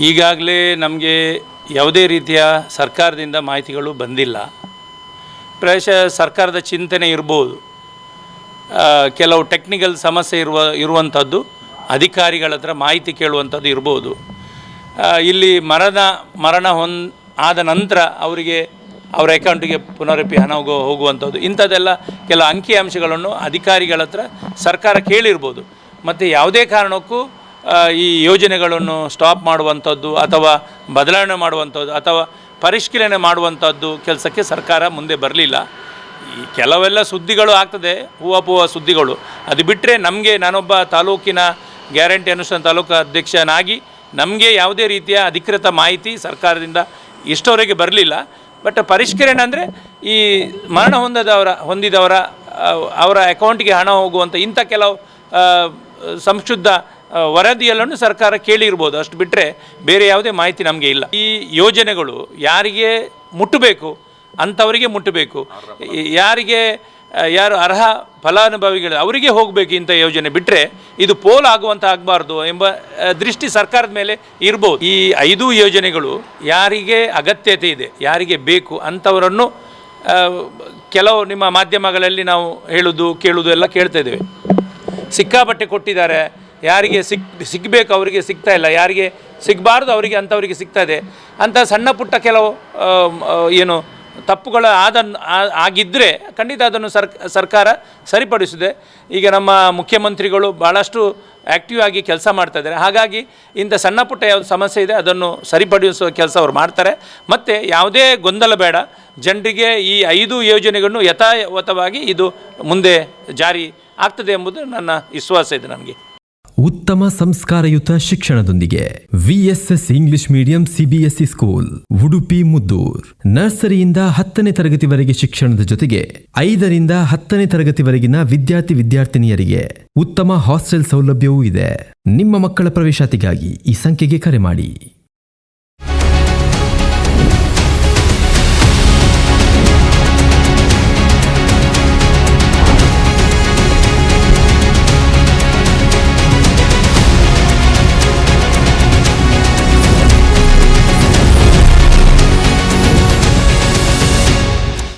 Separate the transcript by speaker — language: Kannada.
Speaker 1: ಈಗಾಗಲೇ ನಮಗೆ ಯಾವುದೇ ರೀತಿಯ ಸರ್ಕಾರದಿಂದ ಮಾಹಿತಿಗಳು ಬಂದಿಲ್ಲ. ಪ್ರಾಯಶಃ ಸರ್ಕಾರದ ಚಿಂತನೆ ಇರ್ಬೋದು, ಕೆಲವು ಟೆಕ್ನಿಕಲ್ ಸಮಸ್ಯೆ ಇರುವಂಥದ್ದು ಅಧಿಕಾರಿಗಳ ಹತ್ರ ಮಾಹಿತಿ ಕೇಳುವಂಥದ್ದು ಇರ್ಬೋದು. ಇಲ್ಲಿ ಮರಣ ಆದ ನಂತರ ಅವರಿಗೆ ಅವರ ಅಕೌಂಟಿಗೆ ಪುನರಪಿ ಹಣ ಹೋಗುವಂಥದ್ದು ಇಂಥದ್ದೆಲ್ಲ ಕೆಲವು ಅಂಕಿಅಂಶಗಳನ್ನು ಅಧಿಕಾರಿಗಳ ಹತ್ರ ಸರ್ಕಾರ ಕೇಳಿರ್ಬೋದು. ಮತ್ತು ಯಾವುದೇ ಕಾರಣಕ್ಕೂ ಈ ಯೋಜನೆಗಳನ್ನು ಸ್ಟಾಪ್ ಮಾಡುವಂಥದ್ದು ಅಥವಾ ಬದಲಾವಣೆ ಮಾಡುವಂಥದ್ದು ಅಥವಾ ಪರಿಷ್ಕರಣೆ ಮಾಡುವಂಥದ್ದು ಕೆಲಸಕ್ಕೆ ಸರ್ಕಾರ ಮುಂದೆ ಬರಲಿಲ್ಲ. ಈ ಕೆಲವೆಲ್ಲ ಸುದ್ದಿಗಳು ಆಗ್ತದೆ, ಹೂವಪೂವ ಸುದ್ದಿಗಳು. ಅದು ಬಿಟ್ಟರೆ ನಾನೊಬ್ಬ ತಾಲೂಕಿನ ಗ್ಯಾರಂಟಿ ಅನುಷ್ಠಾನ ತಾಲೂಕು ಅಧ್ಯಕ್ಷನಾಗಿ ನಮಗೆ ಯಾವುದೇ ರೀತಿಯ ಅಧಿಕೃತ ಮಾಹಿತಿ ಸರ್ಕಾರದಿಂದ ಇಷ್ಟವರೆಗೆ ಬರಲಿಲ್ಲ. ಬಟ್ ಪರಿಷ್ಕರಣೆ ಅಂದರೆ ಈ ಮರಣ ಹೊಂದಿದವರ ಅವರ ಅಕೌಂಟಿಗೆ ಹಣ ಹೋಗುವಂಥ ಇಂಥ ಕೆಲವು ಸಂಶುದ್ಧ ವರದಿಯಲ್ಲೂ ಸರ್ಕಾರ ಕೇಳಿರ್ಬೋದು. ಅಷ್ಟು ಬಿಟ್ಟರೆ ಬೇರೆ ಯಾವುದೇ ಮಾಹಿತಿ ನಮಗೆ ಇಲ್ಲ. ಈ ಯೋಜನೆಗಳು ಯಾರಿಗೆ ಮುಟ್ಟಬೇಕು ಅಂಥವರಿಗೆ ಮುಟ್ಟಬೇಕು, ಯಾರು ಅರ್ಹ ಫಲಾನುಭವಿಗಳು ಅವರಿಗೆ ಹೋಗಬೇಕು ಇಂಥ ಯೋಜನೆ. ಬಿಟ್ಟರೆ ಇದು ಪೋಲ್ ಆಗಬಾರ್ದು ಎಂಬ ದೃಷ್ಟಿ ಸರ್ಕಾರದ ಮೇಲೆ ಇರ್ಬೋದು. ಈ 5 ಯೋಜನೆಗಳು ಯಾರಿಗೆ ಅಗತ್ಯತೆ ಇದೆ, ಯಾರಿಗೆ ಬೇಕು ಅಂಥವರನ್ನು ಕೆಲವು ನಿಮ್ಮ ಮಾಧ್ಯಮಗಳಲ್ಲಿ ನಾವು ಕೇಳುವುದು ಎಲ್ಲ ಕೇಳ್ತಾ ಇದ್ದೇವೆ. ಸಿಕ್ಕಾಪಟ್ಟೆ ಕೊಟ್ಟಿದ್ದಾರೆ, ಯಾರಿಗೆ ಸಿಗಬೇಕು ಅವರಿಗೆ ಸಿಗ್ತಾ ಇಲ್ಲ, ಯಾರಿಗೆ ಸಿಗಬಾರ್ದು ಅಂಥವರಿಗೆ ಸಿಗ್ತಾ ಇದೆ ಅಂತ ಸಣ್ಣ ಪುಟ್ಟ ಕೆಲವು ತಪ್ಪುಗಳು ಆಗಿದ್ದರೆ ಖಂಡಿತ ಅದನ್ನು ಸರ್ಕಾರ ಸರಿಪಡಿಸಿದೆ. ಈಗ ನಮ್ಮ ಮುಖ್ಯಮಂತ್ರಿಗಳು ಭಾಳಷ್ಟು ಆ್ಯಕ್ಟಿವ್ ಆಗಿ ಕೆಲಸ ಮಾಡ್ತಾಯಿದ್ದಾರೆ. ಹಾಗಾಗಿ ಇಂಥ ಸಣ್ಣ ಪುಟ್ಟ ಯಾವುದು ಸಮಸ್ಯೆ ಇದೆ ಅದನ್ನು ಸರಿಪಡಿಸುವ ಕೆಲಸ ಅವರು ಮಾಡ್ತಾರೆ. ಮತ್ತು ಯಾವುದೇ ಗೊಂದಲ ಬೇಡ, ಜನರಿಗೆ ಈ 5 ಯೋಜನೆಗಳನ್ನು ಯಥಾವತ್ತವಾಗಿ ಇದು ಮುಂದೆ ಜಾರಿ ಆಗ್ತದೆ ಎಂಬುದು ನನ್ನ ವಿಶ್ವಾಸ ಇದೆ. ನನಗೆ
Speaker 2: ಉತ್ತಮ ಸಂಸ್ಕಾರಯುತ ಶಿಕ್ಷಣದೊಂದಿಗೆ VSS English medium CBSE school Udupi Muddur. ನರ್ಸರಿಯಿಂದ 10ನೇ ತರಗತಿವರೆಗೆ ಶಿಕ್ಷಣದ ಜೊತೆಗೆ 5ರಿಂದ 10ನೇ ತರಗತಿವರೆಗಿನ ವಿದ್ಯಾರ್ಥಿನಿಯರಿಗೆ ಉತ್ತಮ ಹಾಸ್ಟೆಲ್ ಸೌಲಭ್ಯವೂ ಇದೆ. ನಿಮ್ಮ ಮಕ್ಕಳ ಪ್ರವೇಶಾತಿಗಾಗಿ ಈ ಸಂಖ್ಯೆಗೆ ಕರೆ ಮಾಡಿ.